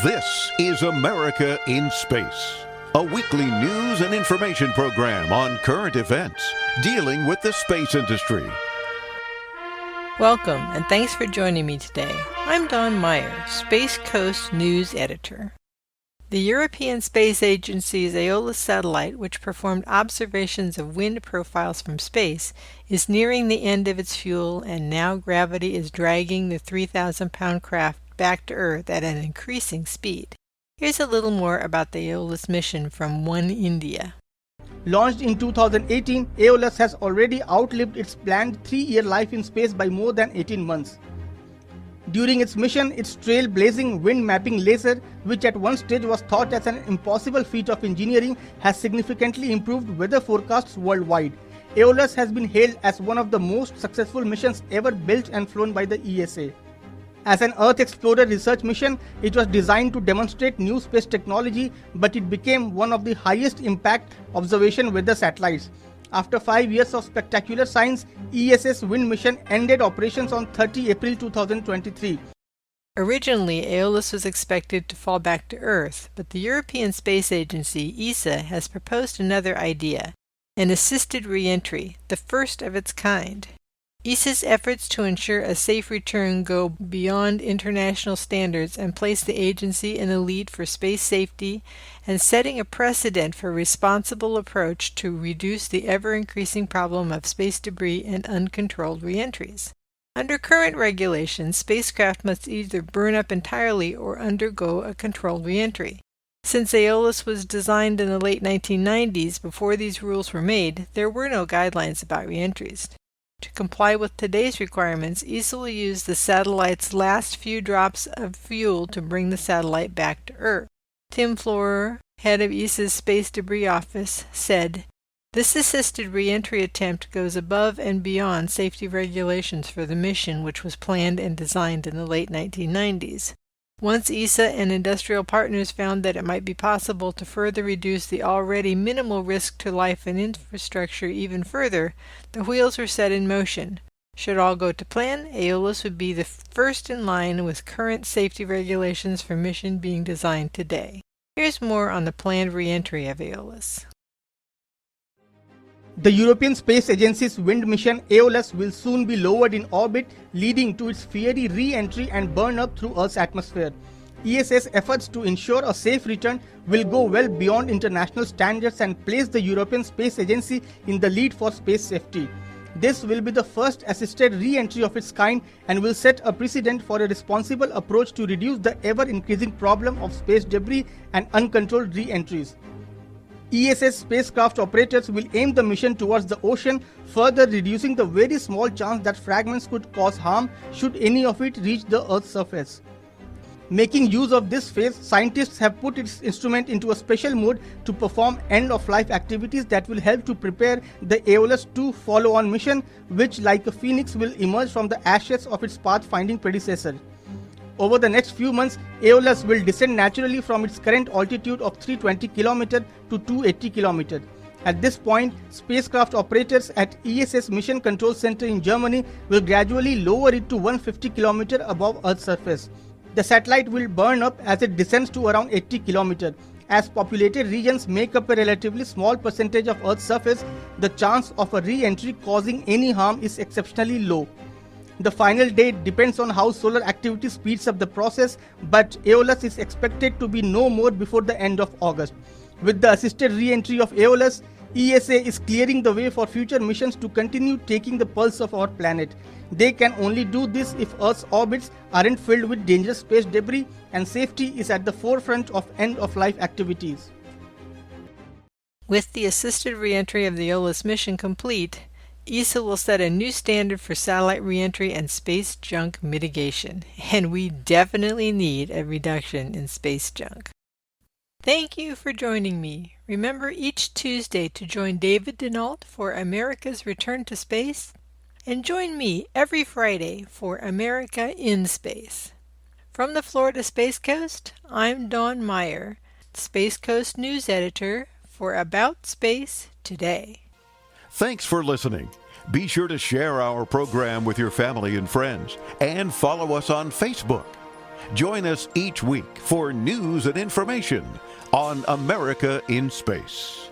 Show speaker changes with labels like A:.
A: This is America in Space, a weekly news and information program on current events dealing with the space industry.
B: Welcome, and thanks for joining me today. I'm Dawn Meyer, Space Coast News Editor. The European Space Agency's AOLUS satellite, which performed observations of wind profiles from space, is nearing the end of its fuel, and now gravity is dragging the 3,000-pound craft back to Earth at an increasing speed. Here's a little more about the AOLUS mission from One India.
C: Launched in 2018, AOLUS has already outlived its planned 3-year life in space by more than 18 months. During its mission, its trailblazing wind mapping laser, which at one stage was thought as an impossible feat of engineering, has significantly improved weather forecasts worldwide. AOLUS has been hailed as one of the most successful missions ever built and flown by the ESA. As an Earth Explorer research mission, it was designed to demonstrate new space technology, but it became one of the highest impact observation weather satellites. After 5 years of spectacular science, ESA's wind mission ended operations on 30 April 2023.
B: Originally, AOLUS was expected to fall back to Earth, but the European Space Agency, ESA, has proposed another idea, an assisted re-entry, the first of its kind. ESA's efforts to ensure a safe return go beyond international standards and place the agency in the lead for space safety and setting a precedent for a responsible approach to reduce the ever-increasing problem of space debris and uncontrolled reentries. Under current regulations, spacecraft must either burn up entirely or undergo a controlled reentry. Since AOLUS was designed in the late 1990s, before these rules were made, there were no guidelines about reentries. To comply with today's requirements, ESA will use the satellite's last few drops of fuel to bring the satellite back to Earth. Tim Florer, head of ESA's Space Debris Office, said, "This assisted re-entry attempt goes above and beyond safety regulations for the mission, which was planned and designed in the late 1990s. Once ESA and industrial partners found that it might be possible to further reduce the already minimal risk to life and infrastructure even further, the wheels were set in motion. Should all go to plan, AOLUS would be the first in line with current safety regulations for mission being designed today." Here's more on the planned re-entry of AOLUS.
C: The European Space Agency's wind mission AOLUS will soon be lowered in orbit, leading to its fiery re-entry and burn-up through Earth's atmosphere. ESA's efforts to ensure a safe return will go well beyond international standards and place the European Space Agency in the lead for space safety. This will be the first assisted re-entry of its kind and will set a precedent for a responsible approach to reduce the ever-increasing problem of space debris and uncontrolled re-entries. ESA's spacecraft operators will aim the mission towards the ocean, further reducing the very small chance that fragments could cause harm should any of it reach the Earth's surface. Making use of this phase, scientists have put its instrument into a special mode to perform end-of-life activities that will help to prepare the AOLUS 2 follow-on mission, which, like a phoenix, will emerge from the ashes of its path-finding predecessor. Over the next few months, AOLUS will descend naturally from its current altitude of 320 km to 280 km. At this point, spacecraft operators at ESA's Mission Control Center in Germany will gradually lower it to 150 km above Earth's surface. The satellite will burn up as it descends to around 80 km. As populated regions make up a relatively small percentage of Earth's surface, the chance of a re-entry causing any harm is exceptionally low. The final date depends on how solar activity speeds up the process, but AOLUS is expected to be no more before the end of August. With the assisted re-entry of AOLUS, ESA is clearing the way for future missions to continue taking the pulse of our planet. They can only do this if Earth's orbits aren't filled with dangerous space debris, and safety is at the forefront of end-of-life activities.
B: With the assisted re-entry of the AOLUS mission complete, ESA will set a new standard for satellite re-entry and space junk mitigation, and we definitely need a reduction in space junk. Thank you for joining me. Remember each Tuesday to join David Denault for America's Return to Space, and join me every Friday for America in Space. From the Florida Space Coast, I'm Dawn Meyer, Space Coast News Editor for About Space Today.
A: Thanks for listening. Be sure to share our program with your family and friends and follow us on Facebook. Join us each week for news and information on America in Space.